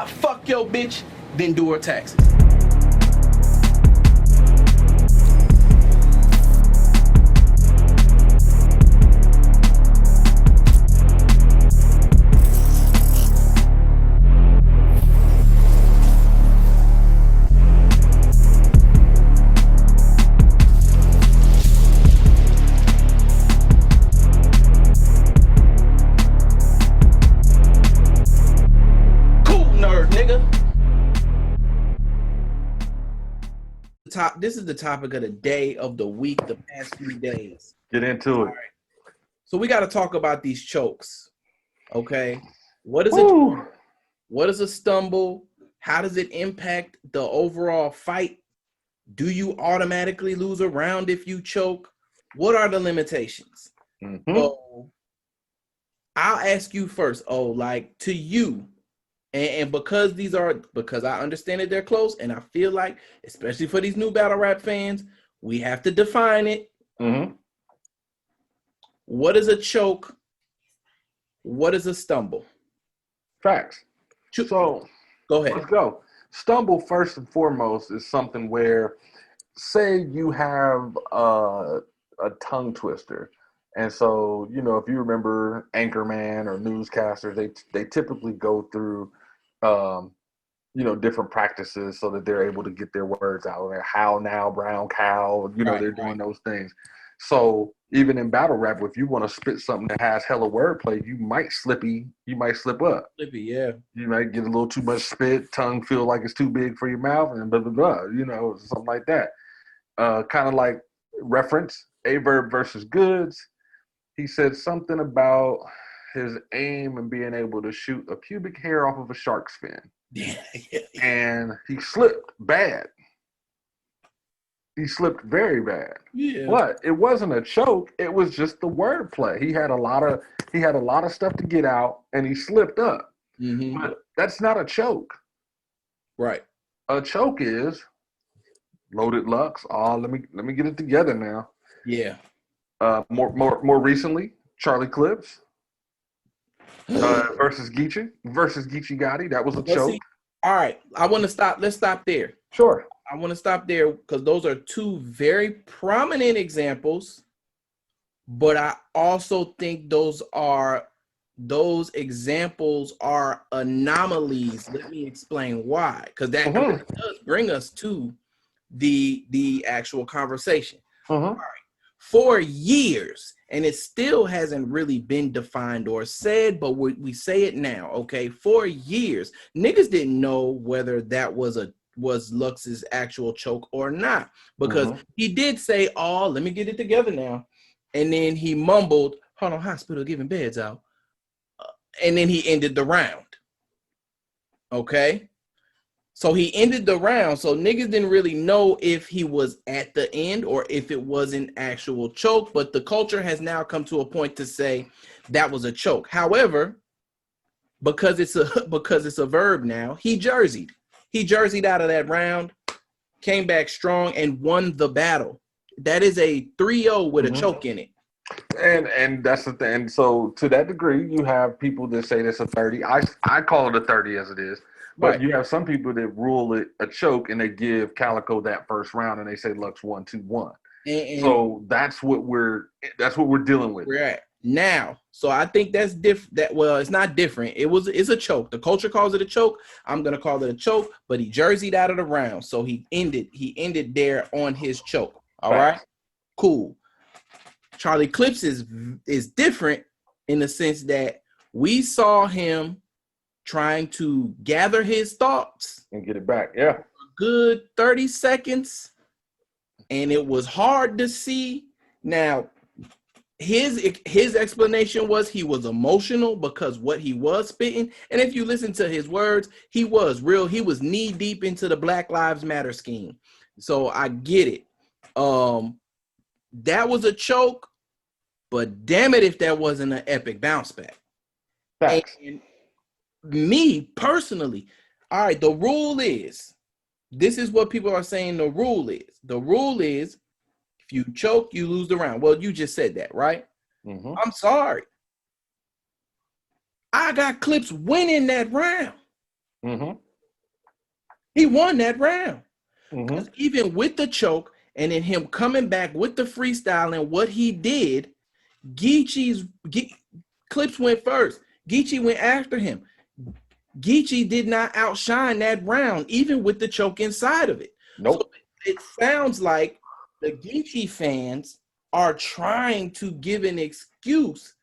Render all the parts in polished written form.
fuck your bitch, then do her taxes. Kool Nerd, nigga. This is the topic of the day, of the week, the past few days. Get into it. Right. So we got to talk about these chokes. Okay. What is Woo. what is a stumble? How does it impact the overall fight? Do you automatically lose a round if you choke? What are the limitations? Mm-hmm. So I'll ask you first. Oh, like to you, and because I understand that they're close, and I feel like, especially for these new battle rap fans, we have to define it. Mm-hmm. What is a choke? What is a stumble? Facts. So Go ahead. let's go. Stumble, first and foremost, is something where, say you have a tongue twister. And so, if you remember Anchorman or newscasters, they typically go through, different practices so that they're able to get their words out. Like, how now, brown cow, they're doing those things. So even in battle rap, if you want to spit something that has hella wordplay, you might slip up. Slippy, yeah. You might get a little too much spit, tongue feel like it's too big for your mouth, and blah, blah, blah, something like that. Kind of like reference, Averb versus Goods. He said something about his aim and being able to shoot a pubic hair off of a shark's fin. Yeah. And he slipped bad. He slipped very bad. Yeah. But it wasn't a choke. It was just the wordplay. He had a lot of stuff to get out, and he slipped up. Mm-hmm. But that's not a choke. Right. A choke is loaded Lux. Oh, let me get it together now. Yeah. More recently, Charlie Clips versus Geechee Gotti. That was a choke. All right. I want to stop. Let's stop there. Sure. I want to stop there because those are two very prominent examples, but I also think those examples are anomalies. Let me explain why, because that does bring us to the actual conversation. All right. For years, and it still hasn't really been defined or said, but we say it now, okay? For years, niggas didn't know whether that was Lux's actual choke or not, because he did say, "Oh, let me get it together now," and then he mumbled, "Hold on, hospital giving beds out," and then he ended the round. Okay, so he ended the round. So niggas didn't really know if he was at the end or if it was an actual choke, but the culture has now come to a point to say that was a choke. However, because it's a verb now, he jerseyed out of that round, came back strong, and won the battle. That is a 3-0 with a choke in it. And that's the thing. So to that degree, you have people that say that's a 30. I call it a 30 as it is. But you have some people that rule it a choke, and they give Calico that first round, and they say Lux 1-2-1. So that's what we're dealing with. We're at now. So I think that's different. It's not different. It's a choke. The culture calls it a choke. I'm gonna call it a choke. But he jerseyed out of the round, so he ended there on his choke. All right, cool. Charlie Clips is different in the sense that we saw him trying to gather his thoughts and get it back. Yeah, a good 30 seconds, and it was hard to see. Now, his explanation was he was emotional because what he was spitting, and if you listen to his words, he was knee deep into the Black Lives Matter scheme. So I get it. That was a choke, but damn it if that wasn't an epic bounce back. Facts. And me personally, all right, the rule is, this is what people are saying the rule is, if you choke, you lose the round. Well, you just said that, right? I'm sorry. I got Clips winning that round. Mm-hmm. He won that round. Mm-hmm. Even with the choke and then him coming back with the freestyle and what he did, Clips went first. Geechee went after him. Geechee did not outshine that round, even with the choke inside of it. Nope. So it sounds like the Geechee fans are trying to give an excuse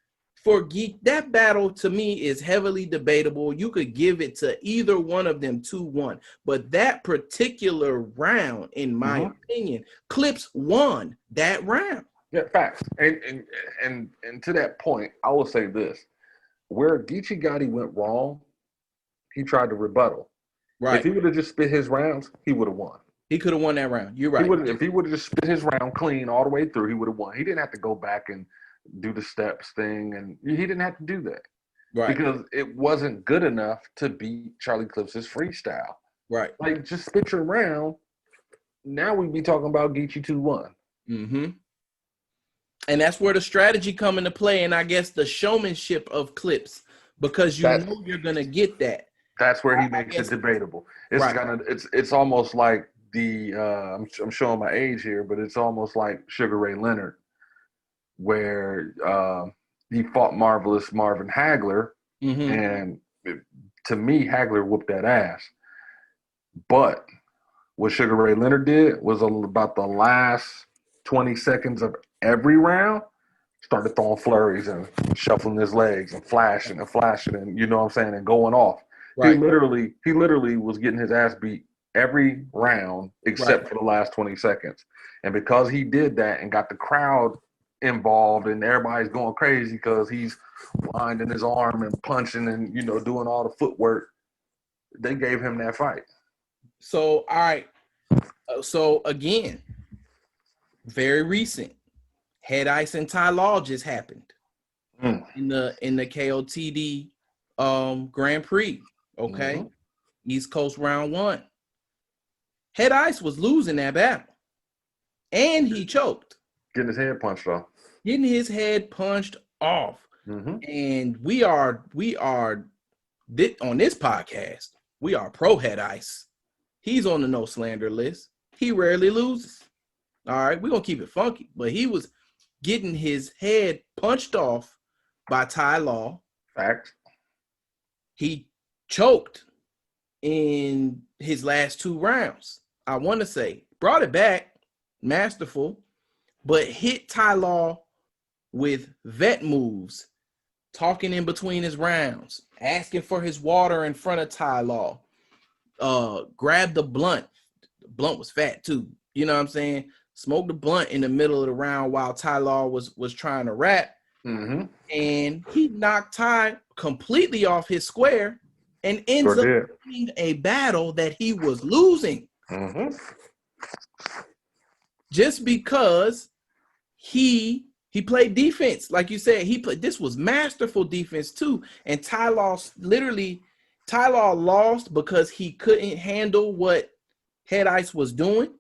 for Geek. That battle to me is heavily debatable. You could give it to either one of them 2-1, but that particular round, in my opinion, Clips won that round. Yeah, facts. And to that point, I will say this: where Geechee Gotti went wrong, he tried to rebuttal. Right. If he would have just spit his rounds, he would have won. He could have won that round. You're right. If he would have just spit his round clean all the way through, he would have won. He didn't have to go back and do the steps thing, and he didn't have to do that. Right. Because it wasn't good enough to beat Charlie Clips' freestyle. Right. Like, just spit your round. Now we'd be talking about Geechee 2-1. Mm-hmm. And that's where the strategy come into play, and I guess the showmanship of Clips, because know you're gonna get that. That's where he makes it debatable. It's kind of it's almost like the I'm showing my age here, but it's almost like Sugar Ray Leonard, where he fought Marvelous Marvin Hagler, and to me, Hagler whooped that ass. But what Sugar Ray Leonard did was about the last 20 seconds of every round, started throwing flurries and shuffling his legs and flashing and you know what I'm saying, and going off. Right. He literally was getting his ass beat every round except for the last 20 seconds. And because he did that and got the crowd involved and everybody's going crazy because he's winding his arm and punching and, you know, doing all the footwork, they gave him that fight. So, all right. So, again, very recent, Head Ice and Ty Law just happened in the KOTD Grand Prix. Okay, East Coast round 1. Head Ice was losing that battle, and he choked. Getting his head punched off. And we are on this podcast. We are pro Head Ice. He's on the no slander list. He rarely loses. All right, we're gonna keep it funky, but he was getting his head punched off by Ty Law. Fact. He choked in his last 2 rounds. I want to say brought it back, masterful, but hit Ty Law with vet moves, talking in between his rounds, asking for his water in front of Ty Law. Grabbed the blunt. The blunt was fat too. You know what I'm saying? Smoked the blunt in the middle of the round while Ty Law was trying to rap. And he knocked Ty completely off his square and ends up winning a battle that he was losing. Just because he played defense. Like you said, this was masterful defense too. And Ty Law lost because he couldn't handle what Head Ice was doing.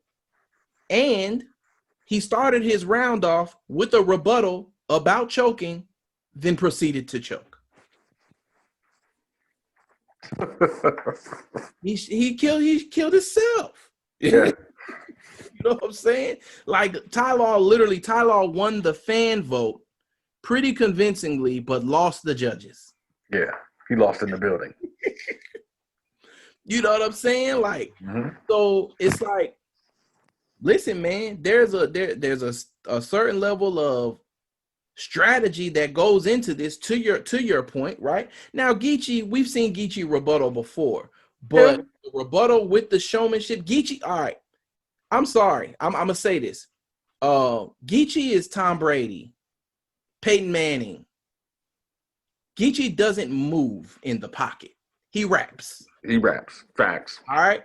And he started his round off with a rebuttal about choking, then proceeded to choke. he killed himself. Yeah. You know what I'm saying? Like Ty Law won the fan vote pretty convincingly, but lost the judges. Yeah, he lost in the building. You know what I'm saying? Like, so it's like, listen, man, there's a certain level of strategy that goes into this, to your point, right? Now, Geechee, we've seen Geechee rebuttal before, but the rebuttal with the showmanship, Geechee, all right, I'm sorry, I'm gonna say this. Geechee is Tom Brady, Peyton Manning. Geechee doesn't move in the pocket. He raps. Facts. All right.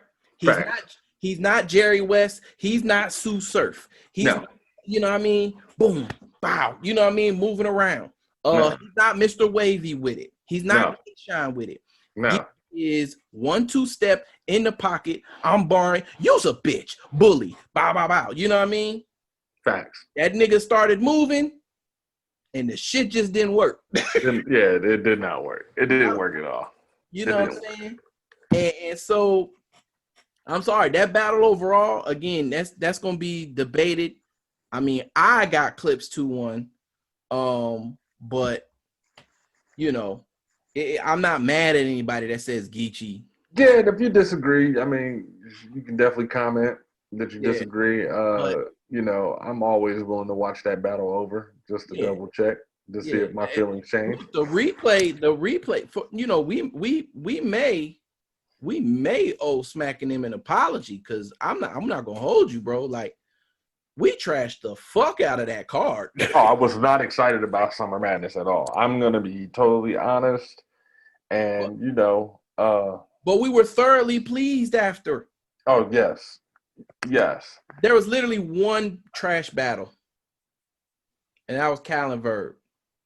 He's not Jerry West. He's not Sue Surf. He's not, you know what I mean? Boom, bow. You know what I mean? Moving around. He's not Mr. Wavy with it. He's not Shine with it. No. He is 1-2 step in the pocket. I'm barring. You's a bitch. Bully. Bow, bow, bow. You know what I mean? Facts. That nigga started moving, and the shit just didn't work. It did not work. It didn't work at all. You know what I'm saying? And so I'm sorry, that battle overall, again, that's gonna be debated. I mean, I got clips 2-1. But you know, I'm not mad at anybody that says Geechee. Yeah, and if you disagree, I mean, you can definitely comment that you disagree. But, I'm always willing to watch that battle over just to double check to see if my feelings change. The replay for we may owe smacking him an apology because I'm not gonna hold you, bro. Like we trashed the fuck out of that card. Oh, I was not excited about Summer Madness at all. I'm gonna be totally honest, and but we were thoroughly pleased after. Oh yes. There was literally one trash battle, and that was Cal and Verb.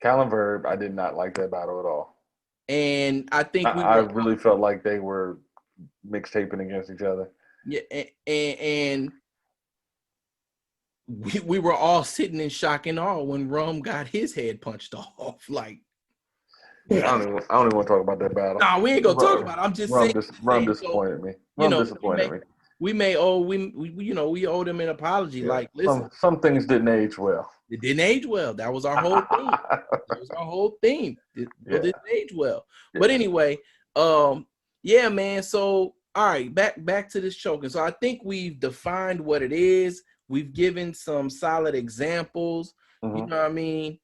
I did not like that battle at all. And I think I really felt like they were mixtaping against each other. Yeah, and we were all sitting in shock and awe when Rum got his head punched off. Like, I don't even want to talk about that battle. Nah, we ain't gonna talk about it. I'm just saying. Rum disappointed me. We owe them an apology. Yeah. Like, listen, some things didn't age well. It didn't age well. That was our whole theme. It didn't age well. Yeah. But anyway, yeah, man. So all right, back to this choking. So I think we've defined what it is. We've given some solid examples. Mm-hmm. You know what I mean?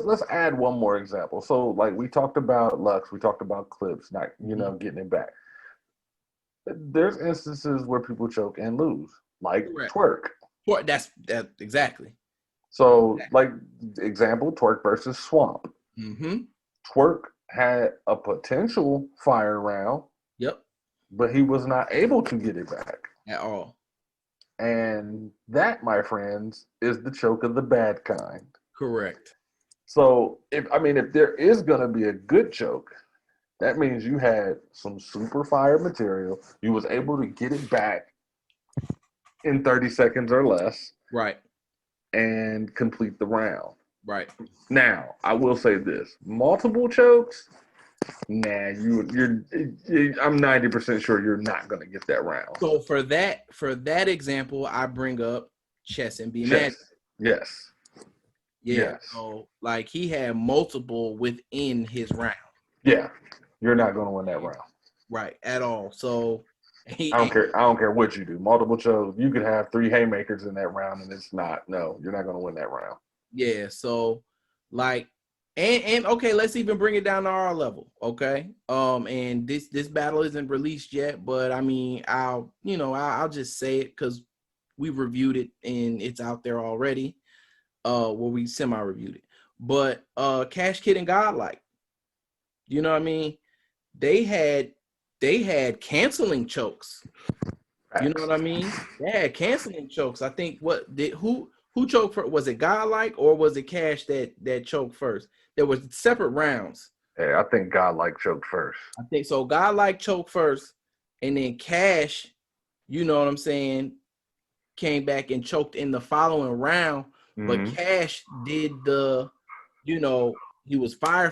Let's add one more example. So like we talked about Lux, we talked about clips, not getting it back. There's instances where people choke and lose, like Twerk. That's exactly. So like example, Twerk versus Swamp. Mm-hmm. Twerk had a potential fire round. Yep. But he was not able to get it back at all. And that, my friends, is the choke of the bad kind. Correct. So if there is going to be a good choke, that means you had some super fire material. You was able to get it back in 30 seconds or less. Right. And complete the round. Right. Now, I will say this. Multiple chokes, nah, I'm 90% sure you're not going to get that round. So for that example, I bring up Chess and B Magic. Yes. Yeah. Yes. So like he had multiple within his round. Yeah. You're not going to win that round. Right. At all. So I don't care what you do. Multiple chokes. You could have 3 haymakers in that round and it's not. No, you're not going to win that round. Yeah. So like And okay, let's even bring it down to our level, okay? And this battle isn't released yet, but I mean, I'll just say it because we reviewed it and it's out there already. We semi-reviewed it. But Cash Kid and Godlike, you know what I mean? They had canceling chokes. You know what I mean? They had canceling chokes. I think who choked first? Was it Godlike or was it Cash that choked first? There was separate rounds. Yeah, I think Godlike choked first. I think so. Godlike choked first, and then Cash, you know what I'm saying, came back and choked in the following round. Mm-hmm. But Cash did he was fire,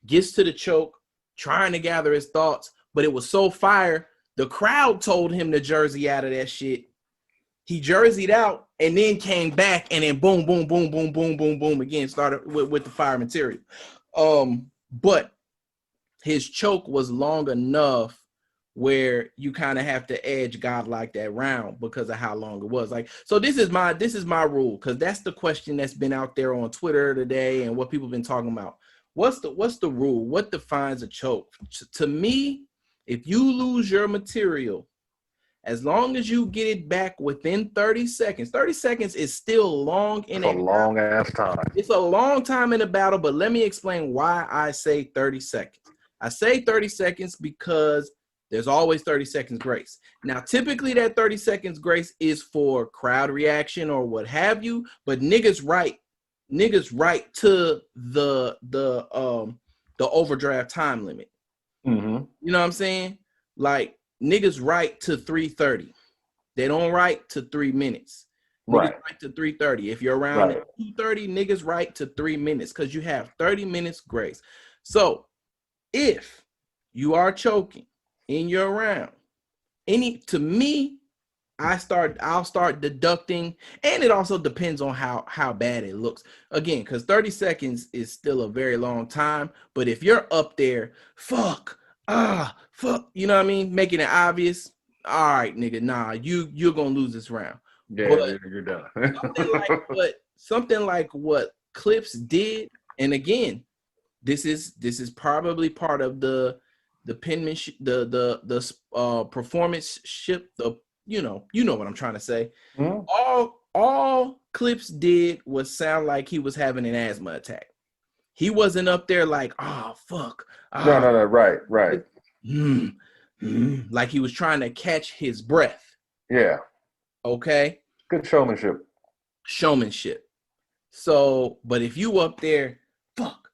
gets to the choke, trying to gather his thoughts, but it was so fire, the crowd told him to jersey out of that shit. He jerseyed out and then came back and then boom, boom, boom, boom, boom, boom, boom again, started with the fire material. But his choke was long enough where you kind of have to edge Godlike that round because of how long it was. Like, so this is my rule, because that's the question that's been out there on Twitter today and what people have been talking about. What's the rule? What defines a choke? To me, if you lose your material, as long as you get it back within 30 seconds, 30 seconds is still long in a long ass time. It's a long time in a battle, but let me explain why I say 30 seconds. I say 30 seconds because there's always 30 seconds grace. Now, typically that 30 seconds grace is for crowd reaction or what have you, but niggas write to the overdraft time limit. Mm-hmm. You know what I'm saying? Like, niggas write to 3:30. They don't write to 3 minutes. Niggas write to 3:30. If you're around at 2:30, niggas write to 3 minutes because you have 30 minutes grace. So if you are choking in your round, to me, I'll start deducting, and it also depends on how bad it looks. Again, because 30 seconds is still a very long time. But if you're up there, fuck, you know what I mean, making it obvious. All right, nigga, nah, you're gonna lose this round. Yeah, but you're done. something like what Clips did, and again, this is probably part of the penmanship, the performance ship, you know what I'm trying to say. Mm-hmm. All Clips did was sound like he was having an asthma attack. He wasn't up there like, oh fuck. No, right. Like he was trying to catch his breath. Yeah. Okay. Good showmanship. So, but if you up there, fuck,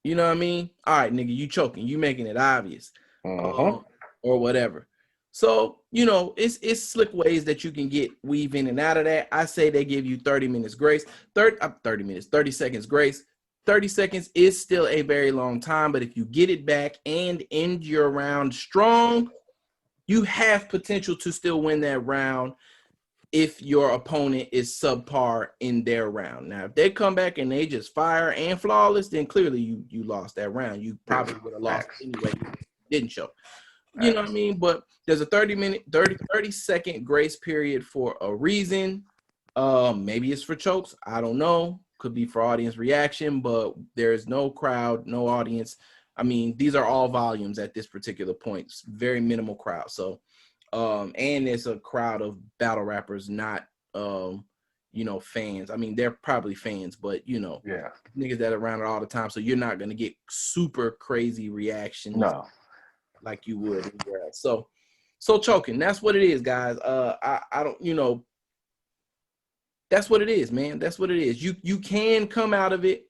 you know what I mean? All right, nigga, you choking, you making it obvious, or whatever. So, it's slick ways that you can get weave in and out of that. I say they give you 30 minutes grace, 30 seconds grace. 30 seconds is still a very long time, but if you get it back and end your round strong, you have potential to still win that round if your opponent is subpar in their round. Now, if they come back and they just fire and flawless, then clearly you lost that round. You probably would have lost anyway. You didn't show. You know what I mean? But there's a 30 second grace period for a reason. Maybe it's for chokes. I don't know. Could be for audience reaction, but there's no crowd, no audience. I mean, these are all volumes at this particular point. It's very minimal crowd. So and it's a crowd of battle rappers, not fans. I mean, they're probably fans, but niggas that are around it all the time. So you're not gonna get super crazy reactions like you would anywhere else. So choking, that's what it is, guys. I don't, that's what it is, man. That's what it is. You can come out of it